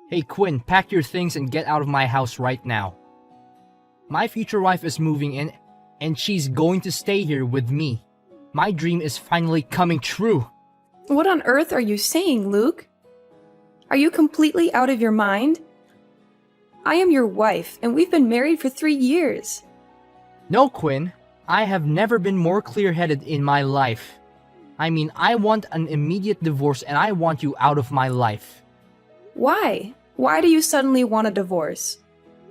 Hey Quinn, pack your things and get out of my house right now. My future wife is moving in, and she's going to stay here with me. My dream is finally coming true. What on earth are you saying, Luke? Are you completely out of your mind? I am your wife, and we've been married for 3 years. No, Quinn, I have never been more clear-headed in my life. I mean, I want an immediate divorce and I want you out of my life. Why? Why do you suddenly want a divorce?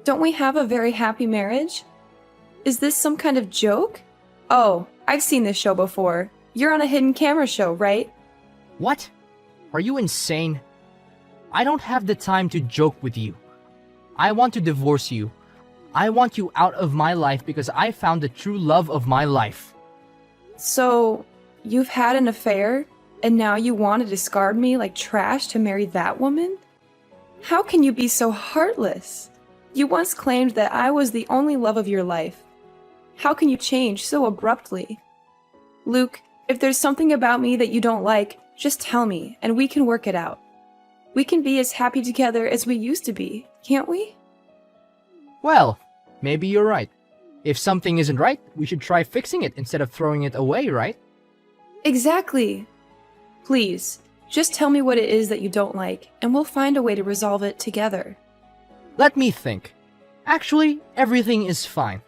Don't we have a very happy marriage? Is this some kind of joke? Oh, I've seen this show before. You're on a hidden camera show, right? What? Are you insane? I don't have the time to joke with you. I want to divorce you. I want you out of my life because I found the true love of my life. So, you've had an affair, and now you want to discard me like trash to marry that woman? How can you be so heartless? You once claimed that I was the only love of your life. How can you change so abruptly? Luke, if there's something about me that you don't like, just tell me, and we can work it out. We can be as happy together as we used to be, can't we? Well, maybe you're right. If something isn't right, we should try fixing it instead of throwing it away, right? Exactly. Please, just tell me what it is that you don't like, and we'll find a way to resolve it together. Let me think. Actually, everything is fine.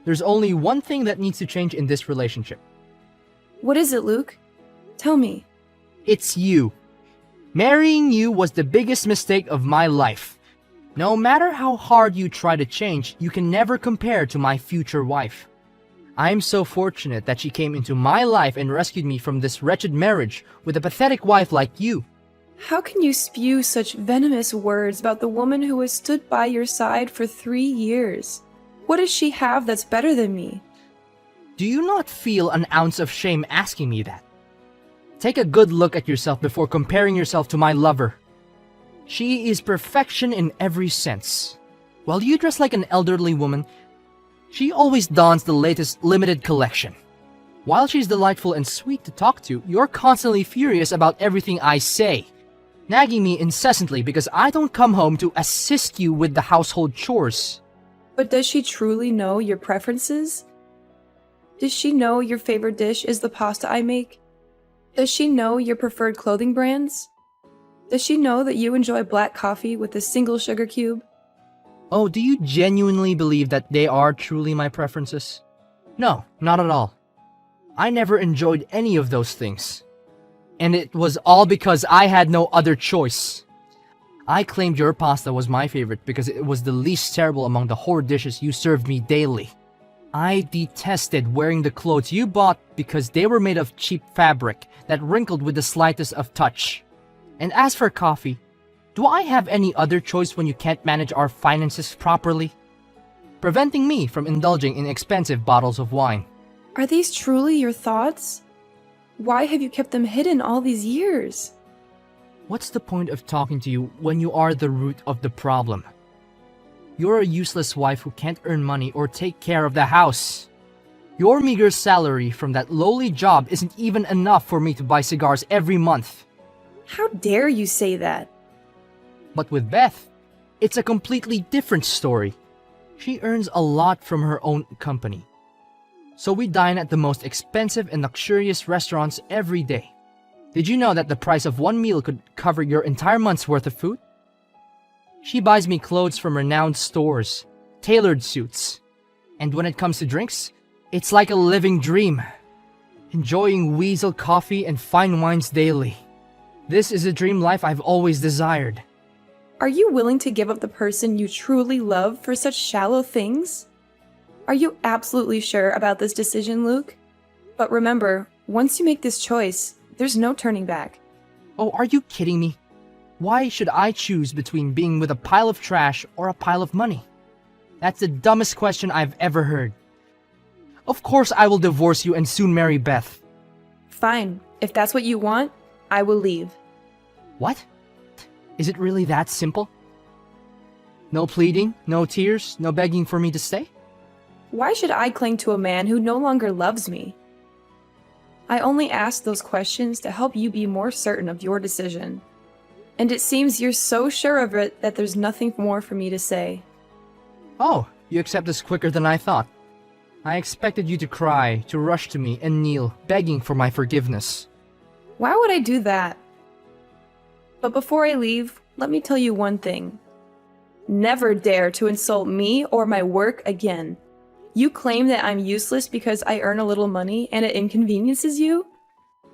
There's only one thing that needs to change in this relationship. What is it, Luke? Tell me. It's you. Marrying you was the biggest mistake of my life. No matter how hard you try to change, you can never compare to my future wife. I'm so fortunate that she came into my life and rescued me from this wretched marriage with a pathetic wife like you. How can you spew such venomous words about the woman who has stood by your side for 3 years? What does she have that's better than me? Do you not feel an ounce of shame asking me that? Take a good look at yourself before comparing yourself to my lover. She is perfection in every sense. While you dress like an elderly woman, she always dons the latest limited collection. While she's delightful and sweet to talk to, you're constantly furious about everything I say, nagging me incessantly because I don't come home to assist you with the household chores. But does she truly know your preferences? Does she know your favorite dish is the pasta I make? Does she know your preferred clothing brands? Does she know that you enjoy black coffee with a single sugar cube? Oh, do you genuinely believe that they are truly my preferences? No, not at all. I never enjoyed any of those things. And it was all because I had no other choice. I claimed your pasta was my favorite because it was the least terrible among the horrid dishes you served me daily. I detested wearing the clothes you bought because they were made of cheap fabric that wrinkled with the slightest of touch. And as for coffee, do I have any other choice when you can't manage our finances properly? Preventing me from indulging in expensive bottles of wine. Are these truly your thoughts? Why have you kept them hidden all these years? What's the point of talking to you when you are the root of the problem? You're a useless wife who can't earn money or take care of the house. Your meager salary from that lowly job isn't even enough for me to buy cigars every month. How dare you say that? But with Beth, it's a completely different story. She earns a lot from her own company. So we dine at the most expensive and luxurious restaurants every day. Did you know that the price of one meal could cover your entire month's worth of food? She buys me clothes from renowned stores, tailored suits. And when it comes to drinks, it's like a living dream. Enjoying Weasel coffee and fine wines daily. This is a dream life I've always desired. Are you willing to give up the person you truly love for such shallow things? Are you absolutely sure about this decision, Luke? But remember, once you make this choice, there's no turning back. Oh, are you kidding me? Why should I choose between being with a pile of trash or a pile of money? That's the dumbest question I've ever heard. Of course I will divorce you and soon marry Beth. Fine. If that's what you want, I will leave. What? Is it really that simple? No pleading, no tears, no begging for me to stay? Why should I cling to a man who no longer loves me? I only asked those questions to help you be more certain of your decision. And it seems you're so sure of it that there's nothing more for me to say. Oh, you accept this quicker than I thought. I expected you to cry, to rush to me and kneel, begging for my forgiveness. Why would I do that? But before I leave, let me tell you one thing. Never dare to insult me or my work again. You claim that I'm useless because I earn a little money and it inconveniences you?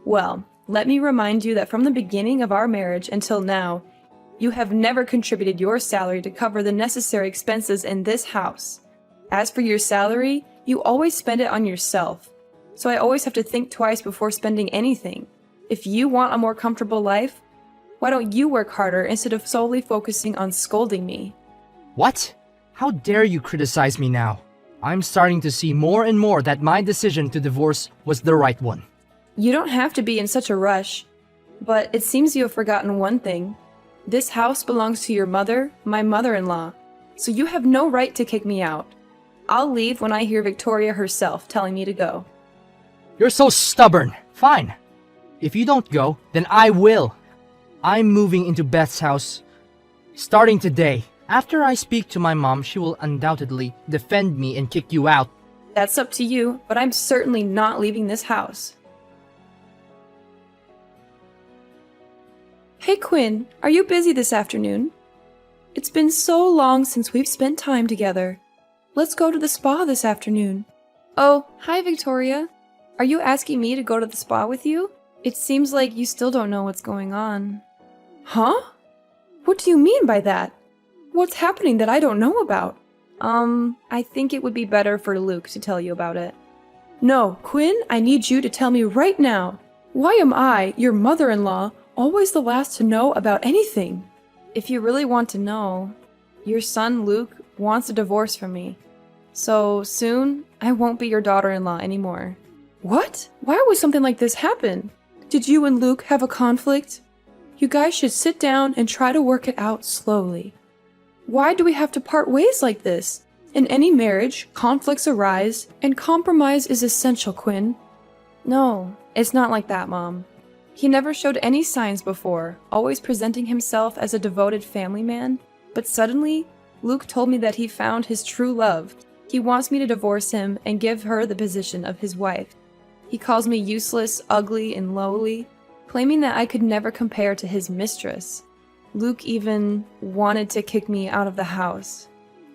Well, let me remind you that from the beginning of our marriage until now, you have never contributed your salary to cover the necessary expenses in this house. As for your salary, you always spend it on yourself. So I always have to think twice before spending anything. If you want a more comfortable life, why don't you work harder instead of solely focusing on scolding me? What? How dare you criticize me now? I'm starting to see more and more that my decision to divorce was the right one. You don't have to be in such a rush, but it seems you have forgotten one thing. This house belongs to your mother, my mother-in-law, so you have no right to kick me out. I'll leave when I hear Victoria herself telling me to go. You're so stubborn. Fine. If you don't go, then I will. I'm moving into Beth's house starting today. After I speak to my mom, she will undoubtedly defend me and kick you out. That's up to you, but I'm certainly not leaving this house. Hey Quinn, are you busy this afternoon? It's been so long since we've spent time together. Let's go to the spa this afternoon. Oh, hi Victoria. Are you asking me to go to the spa with you? It seems like you still don't know what's going on. Huh? What do you mean by that? What's happening that I don't know about? I think it would be better for Luke to tell you about it. No, Quinn, I need you to tell me right now. Why am I, your mother-in-law, always the last to know about anything? If you really want to know, your son Luke wants a divorce from me. So soon, I won't be your daughter-in-law anymore. What? Why would something like this happen? Did you and Luke have a conflict? You guys should sit down and try to work it out slowly. Why do we have to part ways like this? In any marriage, conflicts arise, and compromise is essential, Quinn. No, it's not like that, Mom. He never showed any signs before, always presenting himself as a devoted family man. But suddenly, Luke told me that he found his true love. He wants me to divorce him and give her the position of his wife. He calls me useless, ugly, and lowly, claiming that I could never compare to his mistress. Luke even wanted to kick me out of the house.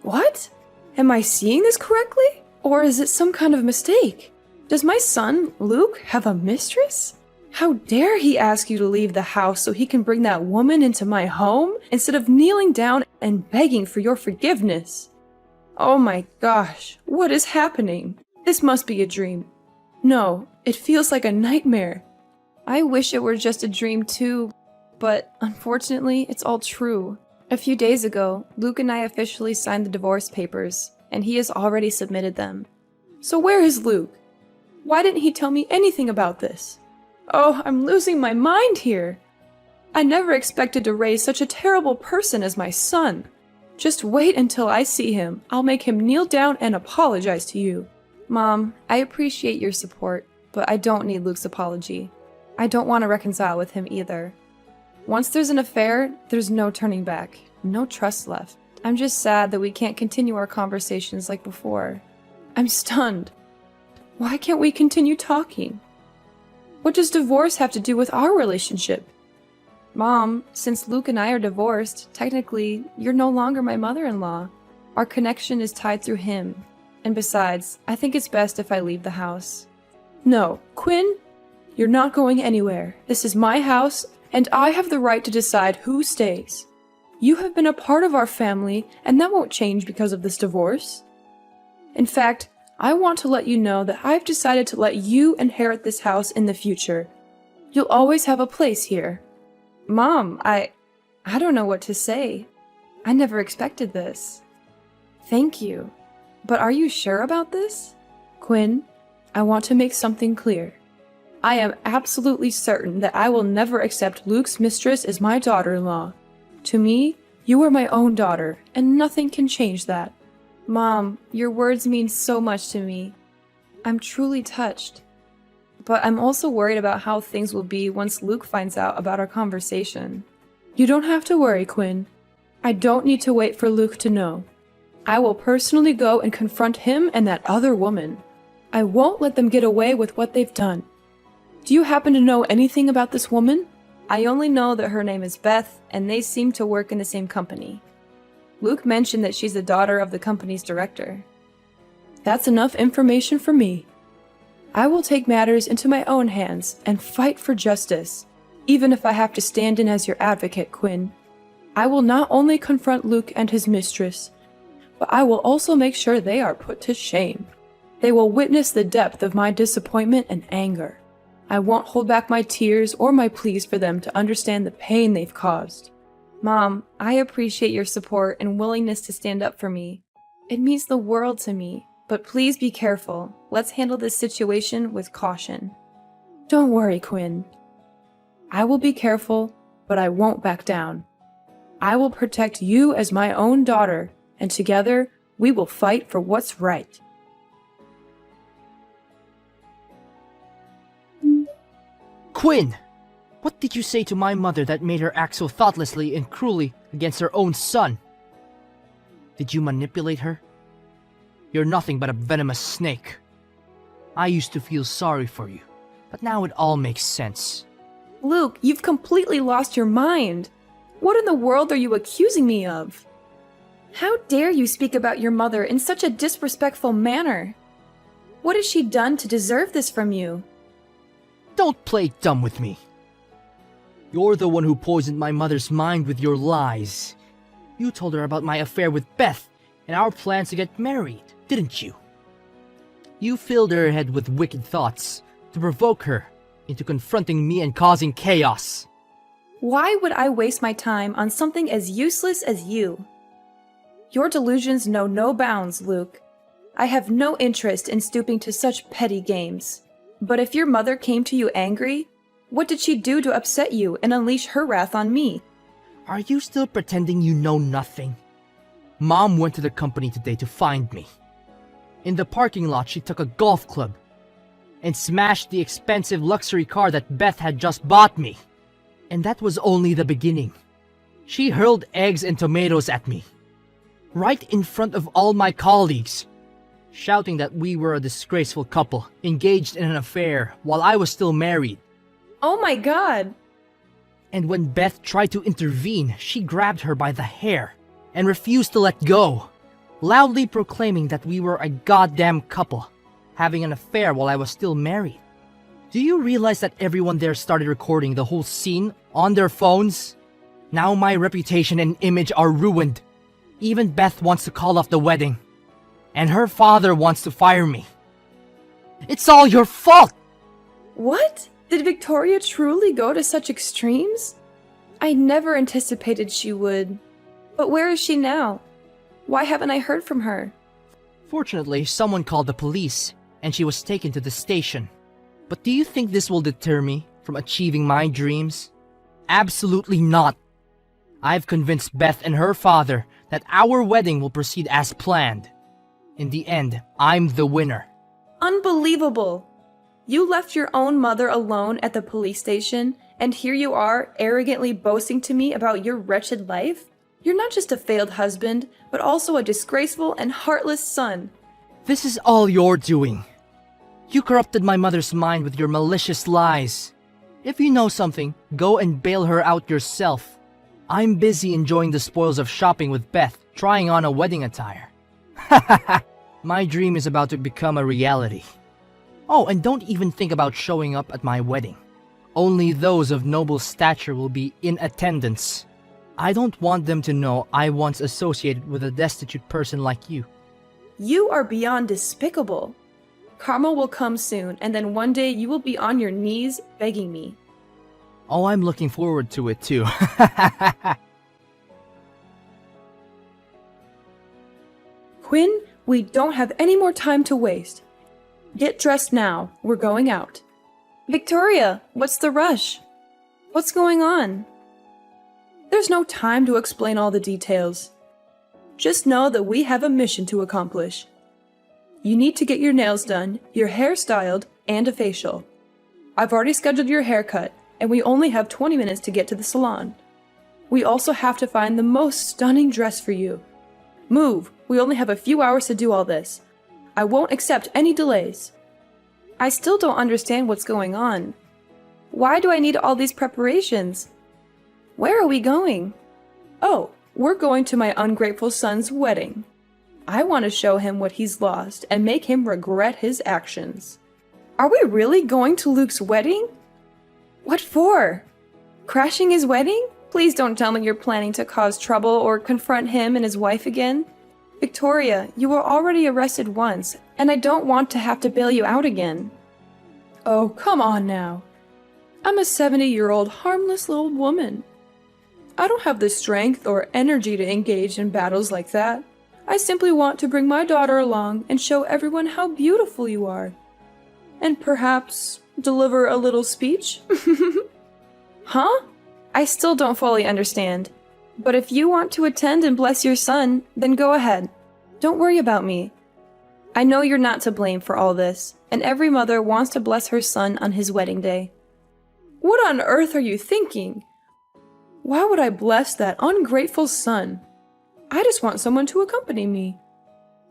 What? Am I seeing this correctly? Or is it some kind of mistake? Does my son, Luke, have a mistress? How dare he ask you to leave the house so he can bring that woman into my home instead of kneeling down and begging for your forgiveness? Oh my gosh, what is happening? This must be a dream. No, it feels like a nightmare. I wish it were just a dream too, but unfortunately, it's all true. A few days ago, Luke and I officially signed the divorce papers, and he has already submitted them. So where is Luke? Why didn't he tell me anything about this? Oh, I'm losing my mind here. I never expected to raise such a terrible person as my son. Just wait until I see him. I'll make him kneel down and apologize to you. Mom, I appreciate your support, but I don't need Luke's apology. I don't want to reconcile with him either. Once there's an affair, there's no turning back. No trust left. I'm just sad that we can't continue our conversations like before. I'm stunned. Why can't we continue talking? What does divorce have to do with our relationship? Mom, since Luke and I are divorced, technically, you're no longer my mother-in-law. Our connection is tied through him. And besides, I think it's best if I leave the house. No, Quinn, you're not going anywhere. This is my house, and I have the right to decide who stays. You have been a part of our family, and that won't change because of this divorce. In fact, I want to let you know that I've decided to let you inherit this house in the future. You'll always have a place here. Mom, I don't know what to say. I never expected this. Thank you. But are you sure about this? Quinn, I want to make something clear. I am absolutely certain that I will never accept Luke's mistress as my daughter-in-law. To me, you are my own daughter, and nothing can change that. Mom, your words mean so much to me. I'm truly touched. But I'm also worried about how things will be once Luke finds out about our conversation. You don't have to worry, Quinn. I don't need to wait for Luke to know. I will personally go and confront him and that other woman. I won't let them get away with what they've done. Do you happen to know anything about this woman? I only know that her name is Beth, and they seem to work in the same company. Luke mentioned that she's the daughter of the company's director. That's enough information for me. I will take matters into my own hands and fight for justice, even if I have to stand in as your advocate, Quinn. I will not only confront Luke and his mistress, but I will also make sure they are put to shame. They will witness the depth of my disappointment and anger. I won't hold back my tears or my pleas for them to understand the pain they've caused. Mom, I appreciate your support and willingness to stand up for me. It means the world to me, but please be careful. Let's handle this situation with caution. Don't worry, Quinn. I will be careful, but I won't back down. I will protect you as my own daughter, and together we will fight for what's right. Quinn! What did you say to my mother that made her act so thoughtlessly and cruelly against her own son? Did you manipulate her? You're nothing but a venomous snake. I used to feel sorry for you, but now it all makes sense. Luke, you've completely lost your mind. What in the world are you accusing me of? How dare you speak about your mother in such a disrespectful manner? What has she done to deserve this from you? Don't play dumb with me. You're the one who poisoned my mother's mind with your lies. You told her about my affair with Beth and our plans to get married, didn't you? You filled her head with wicked thoughts to provoke her into confronting me and causing chaos. Why would I waste my time on something as useless as you? Your delusions know no bounds, Luke. I have no interest in stooping to such petty games. But if your mother came to you angry, what did she do to upset you and unleash her wrath on me? Are you still pretending you know nothing? Mom went to the company today to find me. In the parking lot, she took a golf club and smashed the expensive luxury car that Beth had just bought me. And that was only the beginning. She hurled eggs and tomatoes at me, right in front of all my colleagues, shouting that we were a disgraceful couple engaged in an affair while I was still married. Oh my God! And when Beth tried to intervene, she grabbed her by the hair and refused to let go, loudly proclaiming that we were a goddamn couple, having an affair while I was still married. Do you realize that everyone there started recording the whole scene on their phones? Now my reputation and image are ruined. Even Beth wants to call off the wedding, and her father wants to fire me. It's all your fault! What? Did Victoria truly go to such extremes? I never anticipated she would. But where is she now? Why haven't I heard from her? Fortunately, someone called the police, and she was taken to the station. But do you think this will deter me from achieving my dreams? Absolutely not. I've convinced Beth and her father that our wedding will proceed as planned. In the end, I'm the winner. Unbelievable! You left your own mother alone at the police station, and here you are arrogantly boasting to me about your wretched life? You're not just a failed husband, but also a disgraceful and heartless son. This is all you're doing. You corrupted my mother's mind with your malicious lies. If you know something, go and bail her out yourself. I'm busy enjoying the spoils of shopping with Beth, trying on a wedding attire. My dream is about to become a reality. Oh, and don't even think about showing up at my wedding. Only those of noble stature will be in attendance. I don't want them to know I once associated with a destitute person like you. You are beyond despicable. Karma will come soon, and then one day you will be on your knees begging me. Oh, I'm looking forward to it too. Quinn, we don't have any more time to waste. Get dressed now. We're going out. Victoria, what's the rush? What's going on? There's no time to explain all the details. Just know that we have a mission to accomplish. You need to get your nails done, your hair styled, and a facial. I've already scheduled your haircut, and we only have 20 minutes to get to the salon. We also have to find the most stunning dress for you. Move! We only have a few hours to do all this. I won't accept any delays. I still don't understand what's going on. Why do I need all these preparations? Where are we going? Oh, we're going to my ungrateful son's wedding. I want to show him what he's lost and make him regret his actions. Are we really going to Luke's wedding? What for? Crashing his wedding? Please don't tell me you're planning to cause trouble or confront him and his wife again. Victoria, you were already arrested once, and I don't want to have to bail you out again. Oh, come on now. I'm a 70-year-old harmless little woman. I don't have the strength or energy to engage in battles like that. I simply want to bring my daughter along and show everyone how beautiful you are. And perhaps deliver a little speech? Huh? I still don't fully understand. But if you want to attend and bless your son, then go ahead. Don't worry about me. I know you're not to blame for all this, and every mother wants to bless her son on his wedding day. What on earth are you thinking? Why would I bless that ungrateful son? I just want someone to accompany me.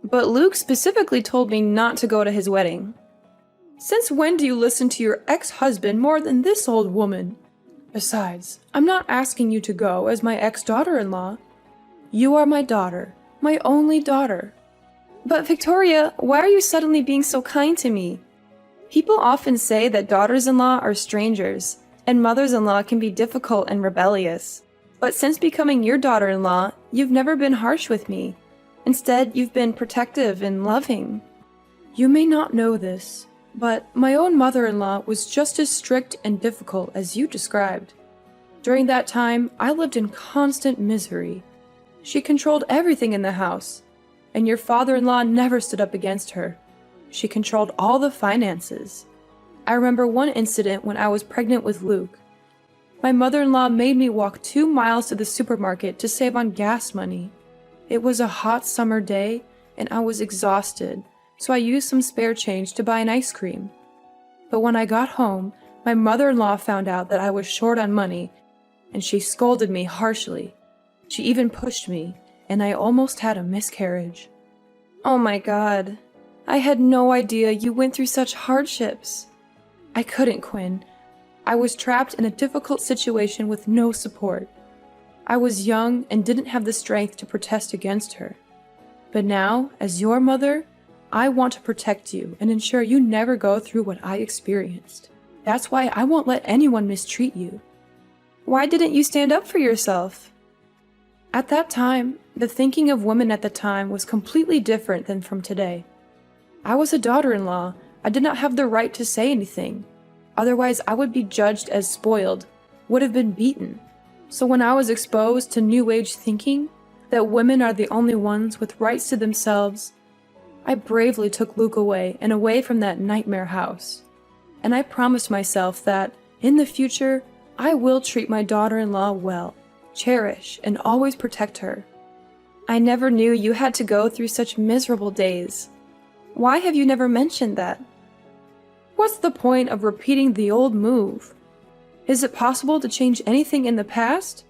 But Luke specifically told me not to go to his wedding. Since when do you listen to your ex-husband more than this old woman? Besides, I'm not asking you to go as my ex-daughter-in-law. You are my daughter, my only daughter. But Victoria, why are you suddenly being so kind to me? People often say that daughters-in-law are strangers, and mothers-in-law can be difficult and rebellious. But since becoming your daughter-in-law, you've never been harsh with me. Instead, you've been protective and loving. You may not know this, but my own mother-in-law was just as strict and difficult as you described. During that time, I lived in constant misery. She controlled everything in the house, and your father-in-law never stood up against her. She controlled all the finances. I remember one incident when I was pregnant with Luke. My mother-in-law made me walk 2 miles to the supermarket to save on gas money. It was a hot summer day, and I was exhausted, so I used some spare change to buy an ice cream. But when I got home, my mother-in-law found out that I was short on money, and she scolded me harshly. She even pushed me, and I almost had a miscarriage. Oh my God. I had no idea you went through such hardships. I couldn't, Quinn. I was trapped in a difficult situation with no support. I was young and didn't have the strength to protest against her. But now, as your mother, I want to protect you and ensure you never go through what I experienced. That's why I won't let anyone mistreat you. Why didn't you stand up for yourself? At that time, the thinking of women at the time was completely different than from today. I was a daughter-in-law. I did not have the right to say anything. Otherwise, I would be judged as spoiled, would have been beaten. So when I was exposed to New Age thinking, that women are the only ones with rights to themselves, I bravely took Luke away and away from that nightmare house. And I promised myself that, in the future, I will treat my daughter-in-law well, cherish, and always protect her. I never knew you had to go through such miserable days. Why have you never mentioned that? What's the point of repeating the old move? Is it possible to change anything in the past?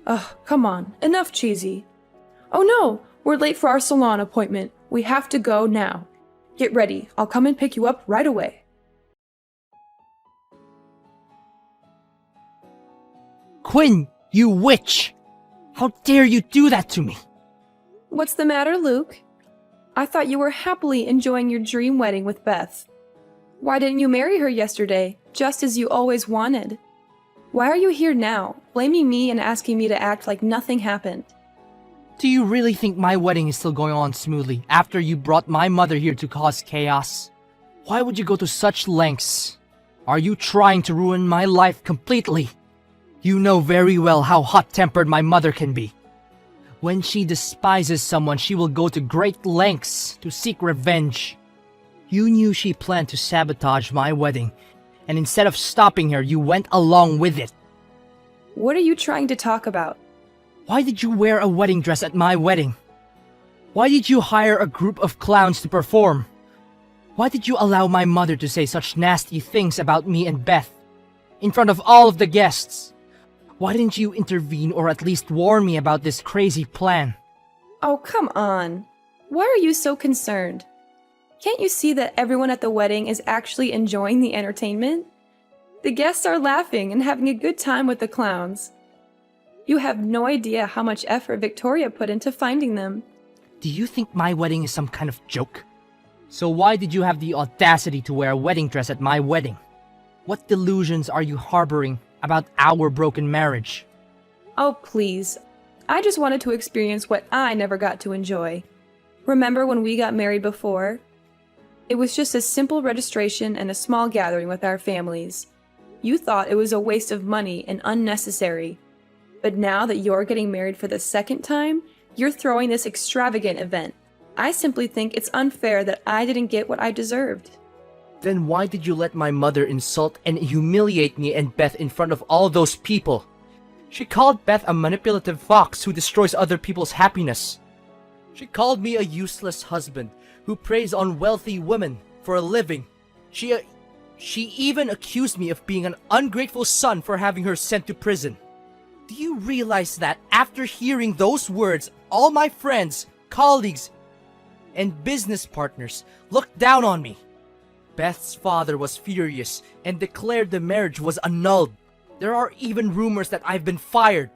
Ugh, come on, enough cheesy. Oh no, we're late for our salon appointment. We have to go now. Get ready, I'll come and pick you up right away. Quinn, you witch! How dare you do that to me? What's the matter, Luke? I thought you were happily enjoying your dream wedding with Beth. Why didn't you marry her yesterday, just as you always wanted? Why are you here now, blaming me and asking me to act like nothing happened? Do you really think my wedding is still going on smoothly after you brought my mother here to cause chaos? Why would you go to such lengths? Are you trying to ruin my life completely? You know very well how hot-tempered my mother can be. When she despises someone, she will go to great lengths to seek revenge. You knew she planned to sabotage my wedding, and instead of stopping her, you went along with it. What are you trying to talk about? Why did you wear a wedding dress at my wedding? Why did you hire a group of clowns to perform? Why did you allow my mother to say such nasty things about me and Beth in front of all of the guests? Why didn't you intervene or at least warn me about this crazy plan? Oh, come on. Why are you so concerned? Can't you see that everyone at the wedding is actually enjoying the entertainment? The guests are laughing and having a good time with the clowns. You have no idea how much effort Victoria put into finding them. Do you think my wedding is some kind of joke? So why did you have the audacity to wear a wedding dress at my wedding? What delusions are you harboring about our broken marriage? Oh, please. I just wanted to experience what I never got to enjoy. Remember when we got married before? It was just a simple registration and a small gathering with our families. You thought it was a waste of money and unnecessary. But now that you're getting married for the second time, you're throwing this extravagant event. I simply think it's unfair that I didn't get what I deserved. Then why did you let my mother insult and humiliate me and Beth in front of all those people? She called Beth a manipulative fox who destroys other people's happiness. She called me a useless husband who preys on wealthy women for a living. She even accused me of being an ungrateful son for having her sent to prison. Do you realize that after hearing those words, all my friends, colleagues, and business partners looked down on me? Beth's father was furious and declared the marriage was annulled. There are even rumors that I've been fired.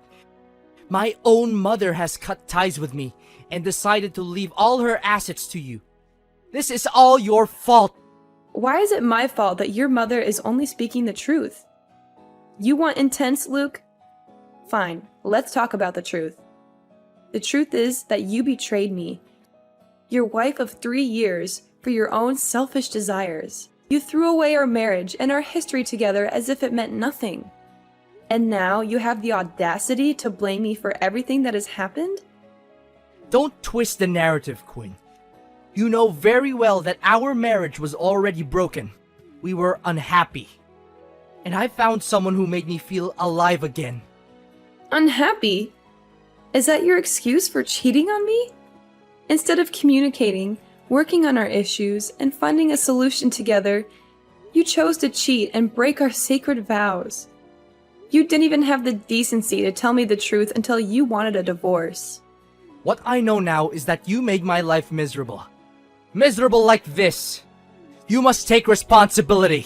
My own mother has cut ties with me and decided to leave all her assets to you. This is all your fault. Why is it my fault that your mother is only speaking the truth? You want intense, Luke? Fine, let's talk about the truth. The truth is that you betrayed me, your wife of 3 years, for your own selfish desires. You threw away our marriage and our history together as if it meant nothing. And now you have the audacity to blame me for everything that has happened? Don't twist the narrative, Quinn. You know very well that our marriage was already broken. We were unhappy. And I found someone who made me feel alive again. Unhappy? Is that your excuse for cheating on me? Instead of communicating, working on our issues, and finding a solution together, you chose to cheat and break our sacred vows. You didn't even have the decency to tell me the truth until you wanted a divorce. What I know now is that you made my life miserable. Miserable like this. You must take responsibility.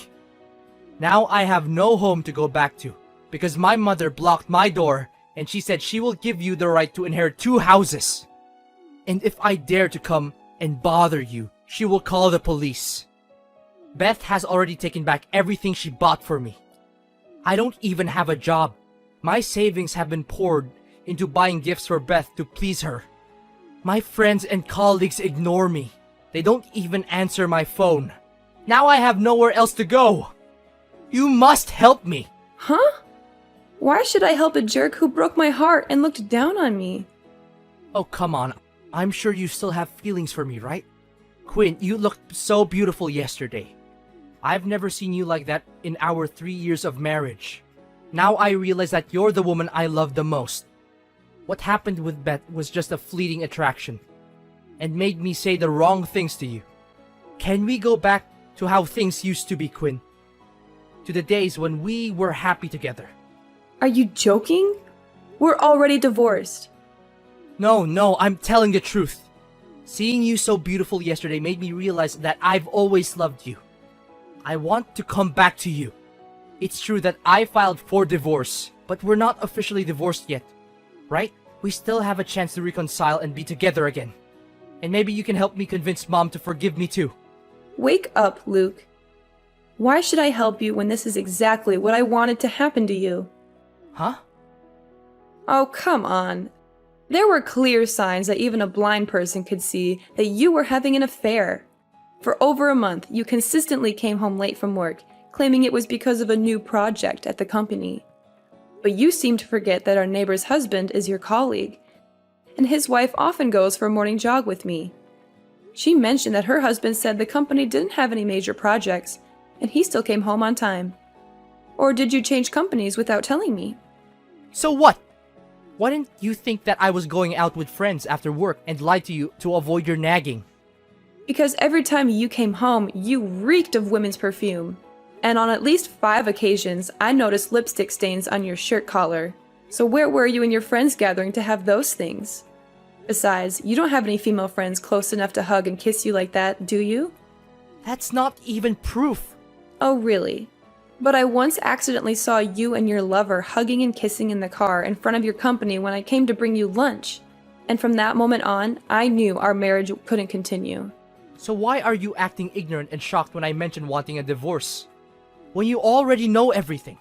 Now I have no home to go back to because my mother blocked my door and she said she will give you the right to inherit 2 houses. And if I dare to come and bother you, she will call the police. Beth has already taken back everything she bought for me. I don't even have a job. My savings have been poured into buying gifts for Beth to please her. My friends and colleagues ignore me. They don't even answer my phone. Now I have nowhere else to go. You must help me. Huh? Why should I help a jerk who broke my heart and looked down on me? Oh, come on. I'm sure you still have feelings for me, right? Quinn, you looked so beautiful yesterday. I've never seen you like that in our 3 years of marriage. Now I realize that you're the woman I love the most. What happened with Beth was just a fleeting attraction and made me say the wrong things to you. Can we go back to how things used to be, Quinn? To the days when we were happy together. Are you joking? We're already divorced. No, I'm telling the truth. Seeing you so beautiful yesterday made me realize that I've always loved you. I want to come back to you. It's true that I filed for divorce, but we're not officially divorced yet, right? We still have a chance to reconcile and be together again. And maybe you can help me convince Mom to forgive me too. Wake up, Luke. Why should I help you when this is exactly what I wanted to happen to you? Huh? Oh, come on. There were clear signs that even a blind person could see that you were having an affair. For over a month, you consistently came home late from work, claiming it was because of a new project at the company. But you seem to forget that our neighbor's husband is your colleague, and his wife often goes for a morning jog with me. She mentioned that her husband said the company didn't have any major projects, and he still came home on time. Or did you change companies without telling me? So what? Why didn't you think that I was going out with friends after work and lied to you to avoid your nagging? Because every time you came home, you reeked of women's perfume. And on at least 5 occasions, I noticed lipstick stains on your shirt collar. So where were you and your friends gathering to have those things? Besides, you don't have any female friends close enough to hug and kiss you like that, do you? That's not even proof. Oh, really? But I once accidentally saw you and your lover hugging and kissing in the car in front of your company when I came to bring you lunch. And from that moment on, I knew our marriage couldn't continue. So why are you acting ignorant and shocked when I mentioned wanting a divorce? When you already know everything.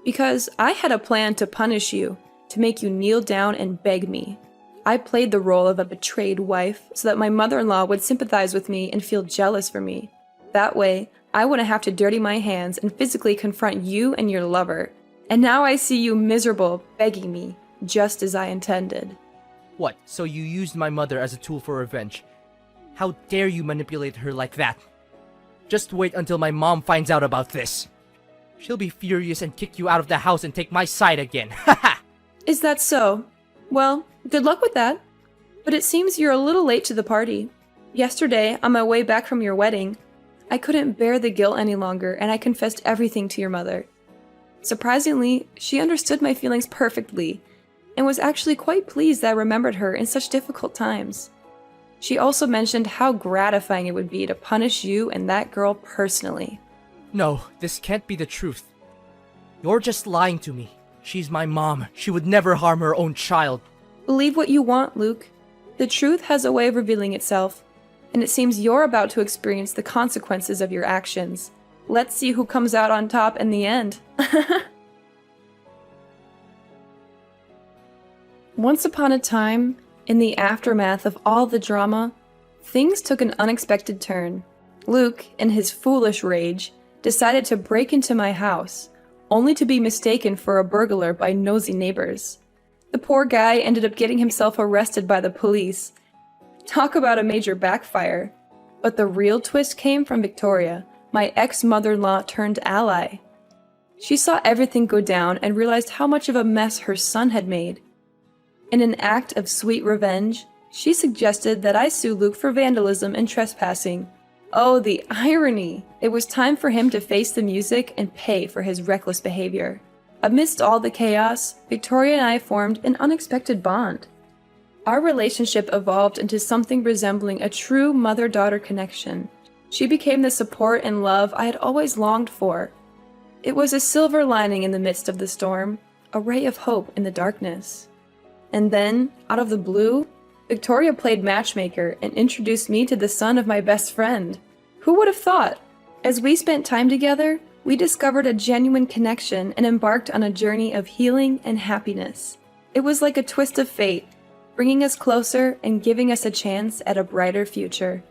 Because I had a plan to punish you, to make you kneel down and beg me. I played the role of a betrayed wife so that my mother-in-law would sympathize with me and feel jealous for me. That way, I wouldn't have to dirty my hands and physically confront you and your lover. And now I see you miserable, begging me, just as I intended. What, so you used my mother as a tool for revenge? How dare you manipulate her like that? Just wait until my mom finds out about this. She'll be furious and kick you out of the house and take my side again. Haha! Is that so? Well, good luck with that. But it seems you're a little late to the party. Yesterday, on my way back from your wedding, I couldn't bear the guilt any longer and I confessed everything to your mother. Surprisingly, she understood my feelings perfectly and was actually quite pleased that I remembered her in such difficult times. She also mentioned how gratifying it would be to punish you and that girl personally. No, this can't be the truth. You're just lying to me. She's my mom. She would never harm her own child. Believe what you want, Luke. The truth has a way of revealing itself, and it seems you're about to experience the consequences of your actions. Let's see who comes out on top in the end. Once upon a time, in the aftermath of all the drama, things took an unexpected turn. Luke, in his foolish rage, decided to break into my house, only to be mistaken for a burglar by nosy neighbors. The poor guy ended up getting himself arrested by the police. Talk about a major backfire. But the real twist came from Victoria, my ex-mother-in-law turned ally. She saw everything go down and realized how much of a mess her son had made. In an act of sweet revenge, she suggested that I sue Luke for vandalism and trespassing. Oh, the irony! It was time for him to face the music and pay for his reckless behavior. Amidst all the chaos, Victoria and I formed an unexpected bond. Our relationship evolved into something resembling a true mother-daughter connection. She became the support and love I had always longed for. It was a silver lining in the midst of the storm, a ray of hope in the darkness. And then, out of the blue, Victoria played matchmaker and introduced me to the son of my best friend. Who would have thought? As we spent time together, we discovered a genuine connection and embarked on a journey of healing and happiness. It was like a twist of fate, bringing us closer and giving us a chance at a brighter future.